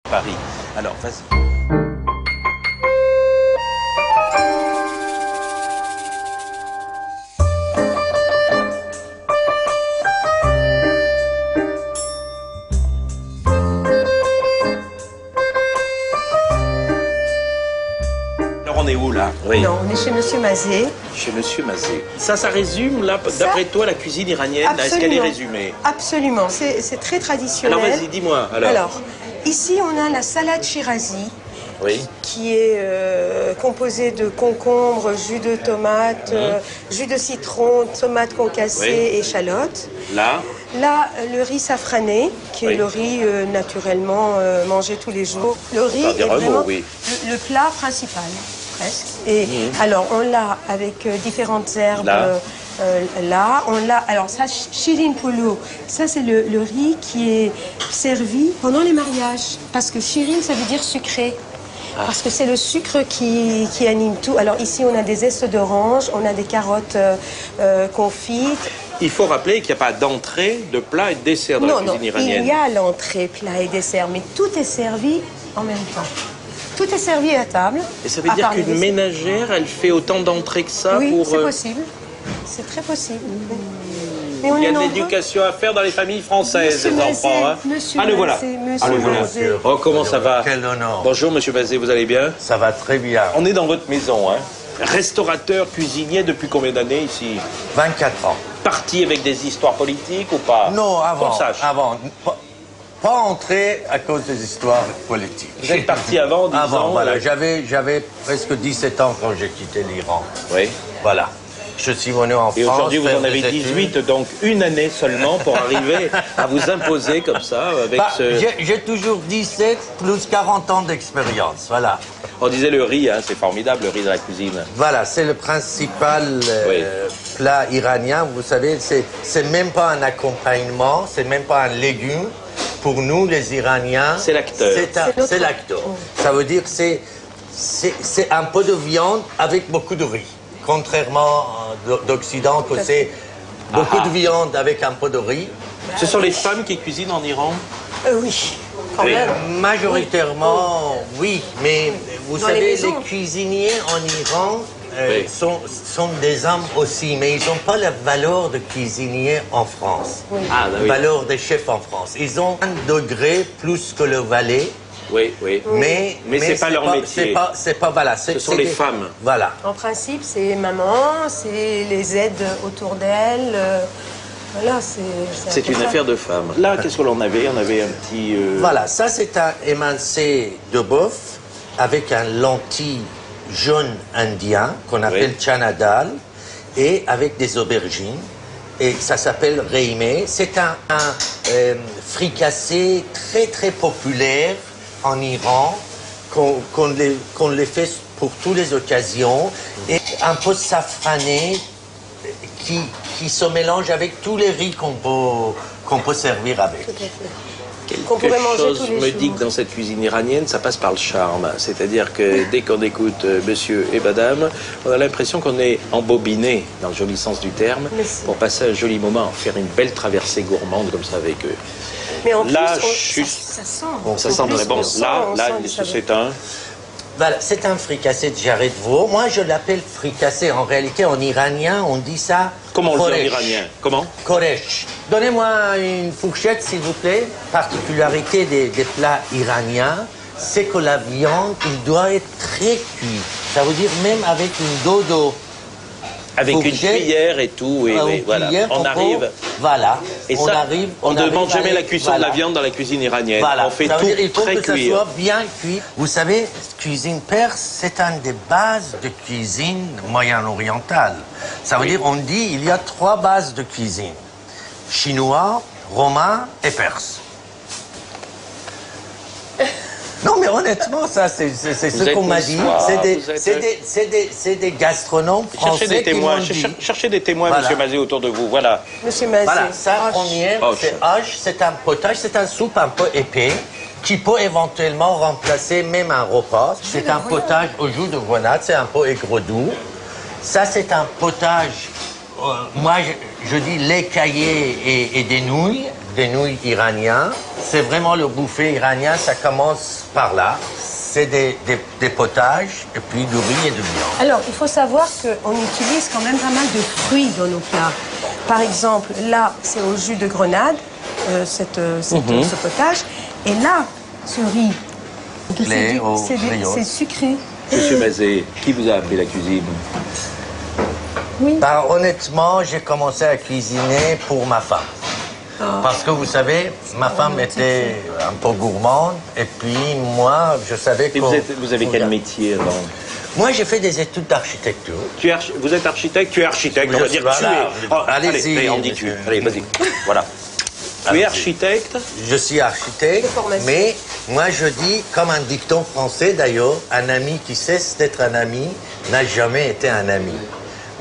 Paris. Alors, vas-y. Alors, on est où, là? Oui. Non, on est chez Monsieur Mazet. Chez Monsieur Mazet. Ça résume, là, d'après toi, la cuisine iranienne, est-ce qu'elle est résumée? Absolument, c'est très traditionnel. Alors, vas-y, dis-moi, alors. Alors, ici, on a la salade shirazi. Oui. Qui est composée de concombre, jus de tomate, jus de citron, tomates concassées et échalotes. Là, le riz safrané, qui est le riz naturellement mangé tous les jours. Le riz est vraiment le plat principal, presque. Et alors, on l'a avec différentes herbes. Là, on l'a. Alors, ça, shirin polo, ça, c'est le riz qui est servi pendant les mariages. Parce que shirin, ça veut dire sucré. Parce que c'est le sucre qui anime tout. Alors ici, on a des zestes d'orange, on a des carottes confites. il faut rappeler qu'il n'y a pas d'entrée, de plat et de dessert dans la cuisine iranienne. Il y a l'entrée, plat et dessert, mais tout est servi en même temps. Tout est servi à table. Et ça veut dire qu'une ménagère, elle fait autant d'entrées que ça oui, pour... c'est possible. C'est très possible. Mais il y a de l'éducation à faire dans les familles françaises, les enfants. Hein. Monsieur le voilà. Mazet. Oh, comment ça va? Quel honneur. Bonjour, monsieur Mazet, vous allez bien? Ça va très bien. On est dans votre maison, hein? Restaurateur, cuisinier, depuis combien d'années ici? 24 ans. Parti avec des histoires politiques ou pas? Non, avant. Qu'on sache. Avant. Pas entré à cause des histoires politiques. Vous êtes parti avant, 10 ans? Avant, voilà. J'avais presque 17 ans quand j'ai quitté l'Iran. Oui. Voilà. Je suis venu en France. Et aujourd'hui, vous en avez 18, donc une année seulement pour arriver à vous imposer comme ça avec ce... J'ai toujours 17 plus 40 ans d'expérience, voilà. On disait le riz, hein, c'est formidable, le riz dans la cuisine. Voilà, c'est le principal plat iranien. Vous savez, c'est même pas un accompagnement, c'est même pas un légume. Pour nous, les Iraniens... C'est l'acteur. C'est l'acteur. Ça veut dire que c'est un peu de viande avec beaucoup de riz. Contrairement d'Occident, que c'est beaucoup de viande avec un peu de riz. Ce sont les femmes qui cuisinent en Iran? Oui, quand même. Majoritairement, oui. Mais vous savez, les cuisiniers en Iran sont des hommes aussi, mais ils n'ont pas la valeur de cuisinier en France. Oui. La valeur des chefs en France. Ils ont un degré plus que le valet. Oui, oui. Mais c'est pas leur métier. Voilà. Ce sont les femmes. Voilà. En principe, c'est maman, c'est les aides autour d'elle. Voilà, c'est une affaire de femmes. Là, qu'est-ce que l'on avait? On avait un petit... Voilà, ça c'est un émincé de bœuf avec un lentille jaune indien qu'on appelle chana dal et avec des aubergines. Et ça s'appelle reimé. C'est un fricassé très très populaire en Iran, qu'on les fait pour toutes les occasions, et un peu safrané qui se mélange avec tous les riz qu'on peut servir avec. Quelque chose me dit que dans cette cuisine iranienne, ça passe par le charme. C'est-à-dire que dès qu'on écoute monsieur et madame, on a l'impression qu'on est embobiné, dans le joli sens du terme, pour passer un joli moment, faire une belle traversée gourmande comme ça avec eux. Mais en là, plus, ça sent. Bon, ça sent très bon. Là, c'est un... Voilà, c'est un fricassé de jarret de veau. Moi, je l'appelle fricassé. En réalité, en iranien, on dit ça... Comment on le dit en iranien? Comment? Koresh. Donnez-moi une fourchette, s'il vous plaît. Particularité des plats iraniens, c'est que la viande, il doit être très cuite. Ça veut dire même avec une dodo. Avec une cuillère et tout, et voilà. On arrive. Voilà. Et ça, on ne demande jamais la cuisson de la viande dans la cuisine iranienne. Voilà. On fait ça veut tout dire, il faut très que cuire. ça soit bien cuit. Vous savez, cuisine perse, c'est une des bases de cuisine moyen-orientale. Ça veut dire, on dit, il y a 3 bases de cuisine. Chinois, romain et perse. Non, mais honnêtement, ça, c'est ce qu'on m'a dit. C'est des gastronomes français qui m'ont dit. Cherchez des témoins, voilà. Monsieur Mazet, autour de vous. Voilà. Monsieur Mazet. Voilà, ça, première, c'est hache, c'est un potage, c'est un soupe un peu épais qui peut éventuellement remplacer même un repas. C'est un potage au jus de grenade, c'est un peu aigre-doux. Ça, c'est un potage, moi, je dis lait caillé et des nouilles iraniens. c'est vraiment le buffet iranien, ça commence par là. C'est des potages, et puis du riz et du viande. Alors, il faut savoir qu'on utilise quand même pas mal de fruits dans nos plats. Par exemple, là, c'est au jus de grenade, ce potage. Et là, ce riz, c'est sucré. Monsieur Mazet, qui vous a appris la cuisine? Oui. Ben, honnêtement, j'ai commencé à cuisiner pour ma femme. Parce que vous savez, ma femme était un peu gourmande, et puis moi, je savais que... Vous avez quel métier avant? Moi, j'ai fait des études d'architecture. Vous êtes architecte? Tu es architecte, on va dire tu es. Oh, allez, on dit tu. Allez, vas-y. Voilà. Tu es architecte? Je suis architecte, mais moi je dis, comme un dicton français d'ailleurs, un ami qui cesse d'être un ami n'a jamais été un ami.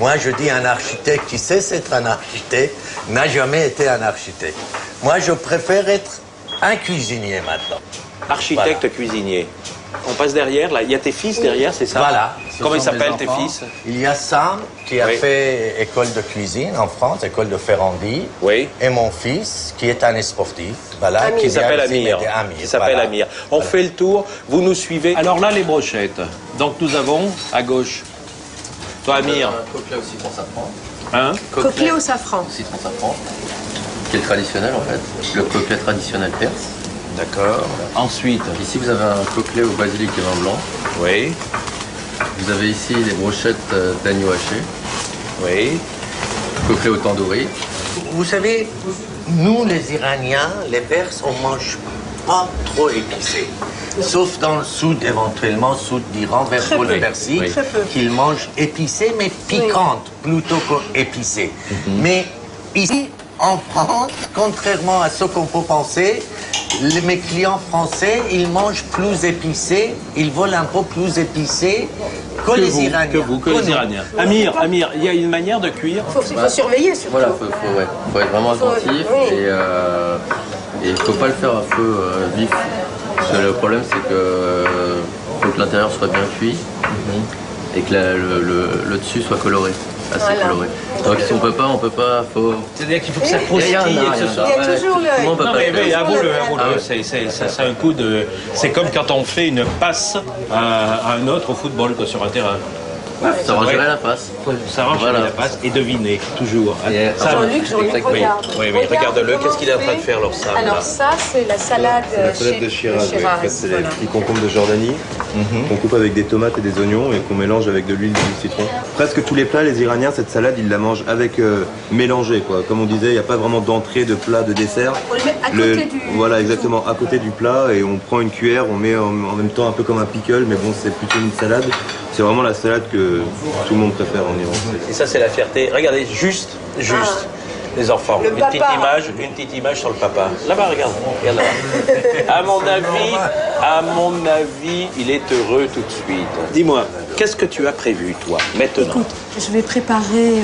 Moi, je dis un architecte qui cesse d'être un architecte n'a jamais été un architecte. Moi, je préfère être un cuisinier maintenant. Architecte, voilà. Cuisinier. On passe derrière, là. Il y a tes fils derrière, c'est ça? Voilà. Comment ils s'appellent tes fils? Il y a Sam qui a fait école de cuisine en France, école de Ferrandi. Oui. Et mon fils qui est un sportif. Voilà, qui s'appelle Amir. Qui s'appelle Amir. On fait le tour, vous nous suivez. Alors là, les brochettes. Donc nous avons à gauche. Toi, Amir. Un coquelet au citron safran. Hein? Coquelet au safran. Citron safran, qui est le traditionnel en fait. Le coquelet traditionnel perse. D'accord. Ensuite. Ici, vous avez un coquelet au basilic et vin blanc. Oui. Vous avez ici les brochettes d'agneau haché. Oui. Coquelet au tandoori. Vous savez, nous les Iraniens, les Perses, on mange pas trop épicé. Sauf dans le sud, éventuellement, sud d'Iran, vers le Persique, qu'ils mangent épicé, mais piquante, plutôt qu'épicé. Mais ici, en France, contrairement à ce qu'on peut penser, mes clients français, ils mangent plus épicé, ils veulent un peu plus épicé que les Iraniens. Que les Iraniens. Amir, il y a une manière de cuire. Il faut surveiller surtout. Voilà, faut être vraiment attentif et il ne faut pas le faire à feu vif. Parce que le problème, c'est que faut que l'intérieur soit bien cuit et que le dessus soit coloré. Assez coloré. Donc si on peut pas, faut... C'est-à-dire qu'il faut que ça croustille. Il y a toujours le... Non mais avoue-le. C'est un coup de... C'est comme quand on fait une passe à un autre au football sur un terrain. Ça va gérer la passe. Ça va gérer la passe et deviner, toujours. Jean-Luc, regarde. Oui, regarde-le. Qu'est-ce qu'il est en train de faire, alors ça? Alors ça, c'est la salade de Shiraz. En fait, c'est les petits concombres de Jordanie qu'on coupe avec des tomates et des oignons et qu'on mélange avec de l'huile de citron. Presque tous les plats, les Iraniens, cette salade, ils la mangent avec mélangée, quoi. Comme on disait, il n'y a pas vraiment d'entrée, de plat, de dessert. On le met à côté du... Voilà, exactement, à côté du plat, et on prend une cuillère, on met en même temps un peu comme un pickle, mais bon, c'est plutôt une salade. C'est vraiment la salade que tout le monde préfère en Iran. Et ça, c'est la fierté. Regardez, juste. Les enfants. Une petite image sur le papa. Là-bas, regarde là-bas. À mon avis, il est heureux tout de suite. Dis-moi, qu'est-ce que tu as prévu, toi, maintenant? Écoute, je vais préparer...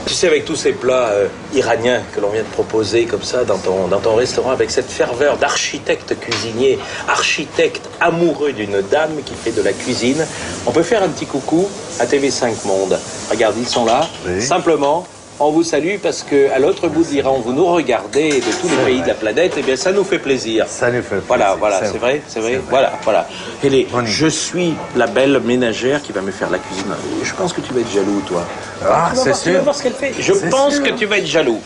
Tu sais, avec tous ces plats iraniens que l'on vient de proposer comme ça dans ton restaurant, avec cette ferveur d'architecte cuisinier, architecte amoureux d'une dame qui fait de la cuisine, on peut faire un petit coucou à TV5 Monde. Regarde, ils sont là. Oui. Simplement, on vous salue parce qu'à l'autre bout de l'Iran, vous nous regardez de tous les pays de la planète, et bien ça nous fait plaisir. Ça nous fait plaisir. Voilà, c'est vrai. Voilà. Hélé, je suis la belle ménagère qui va me faire la cuisine. Je pense que tu vas être jaloux, toi. Ah, c'est sûr. Tu vas voir ce qu'elle fait. Je pense que tu vas être jaloux.